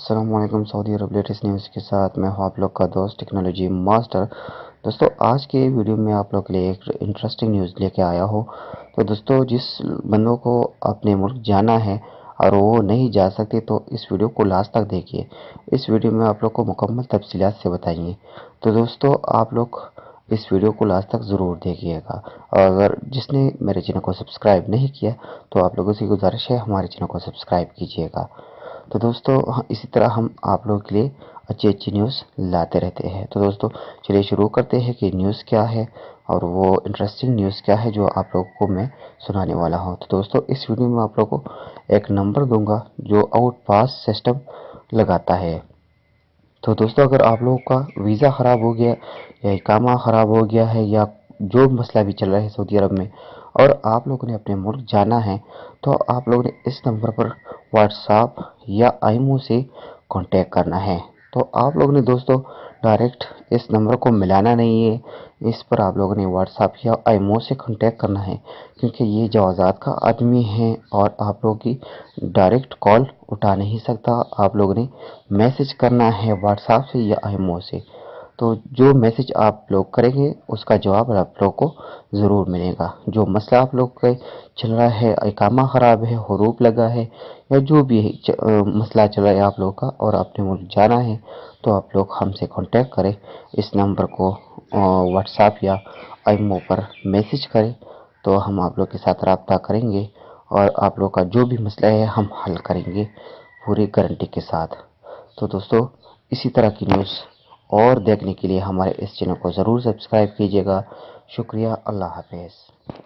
السلام علیکم سعودی عرب latest news کے ساتھ میں ہوں آپ لوگ کا دوست ٹیکنالوجی ماسٹر۔ دوستو آج کے ویڈیو میں آپ لوگ کے لیے ایک انٹرسٹنگ نیوز لے کے آیا ہوں۔ تو دوستو جس بندوں کو اپنے ملک جانا ہے اور وہ نہیں جا سکتے تو اس ویڈیو کو لاسٹ تک دیکھیے۔ اس ویڈیو میں آپ لوگ کو مکمل تفصیلات سے بتائیں گے۔ تو دوستو آپ لوگ اس ویڈیو کو لاسٹ تک ضرور دیکھیے گا، اور اگر جس نے میرے چینل کو سبسکرائب نہیں کیا تو آپ لوگوں سے گزارش ہے ہمارے چینل کو سبسکرائب کیجیے گا۔ تو دوستو اسی طرح ہم آپ لوگوں کے لیے اچھی نیوز لاتے رہتے ہیں۔ تو دوستو چلیے شروع کرتے ہیں کہ نیوز کیا ہے اور وہ انٹرسٹنگ نیوز کیا ہے جو آپ لوگوں کو میں سنانے والا ہوں۔ تو دوستو اس ویڈیو میں آپ لوگوں کو ایک نمبر دوں گا جو آؤٹ پاس سسٹم لگاتا ہے۔ تو دوستو اگر آپ لوگوں کا ویزا خراب ہو گیا یا اقامہ خراب ہو گیا ہے یا جو مسئلہ بھی چل رہا ہے سعودی عرب میں اور آپ لوگوں نے اپنے ملک جانا ہے تو آپ لوگوں نے اس نمبر پر واٹس ایپ یا آئیمو سے کانٹیکٹ کرنا ہے۔ تو آپ لوگوں نے دوستو ڈائریکٹ اس نمبر کو ملانا نہیں ہے، اس پر آپ لوگوں نے واٹس ایپ یا آئیمو سے کانٹیکٹ کرنا ہے، کیونکہ یہ جوازات کا آدمی ہے اور آپ لوگوں کی ڈائریکٹ کال اٹھا نہیں سکتا۔ آپ لوگوں نے میسج کرنا ہے واٹس ایپ سے یا آئیمو سے۔ تو جو میسج آپ لوگ کریں گے اس کا جواب آپ لوگ کو ضرور ملے گا۔ جو مسئلہ آپ لوگ کا چل رہا ہے، اقامہ خراب ہے، حروف لگا ہے یا جو بھی مسئلہ چل رہا ہے آپ لوگ کا اور اپنے ملک جانا ہے تو آپ لوگ ہم سے کانٹیکٹ کریں، اس نمبر کو واٹس ایپ یا آئیمو پر میسج کریں تو ہم آپ لوگ کے ساتھ رابطہ کریں گے اور آپ لوگ کا جو بھی مسئلہ ہے ہم حل کریں گے پوری گارنٹی کے ساتھ۔ تو دوستو اسی طرح کی نیوز اور دیکھنے کے لیے ہمارے اس چینل کو ضرور سبسکرائب کیجیے گا۔ شکریہ، اللہ حافظ۔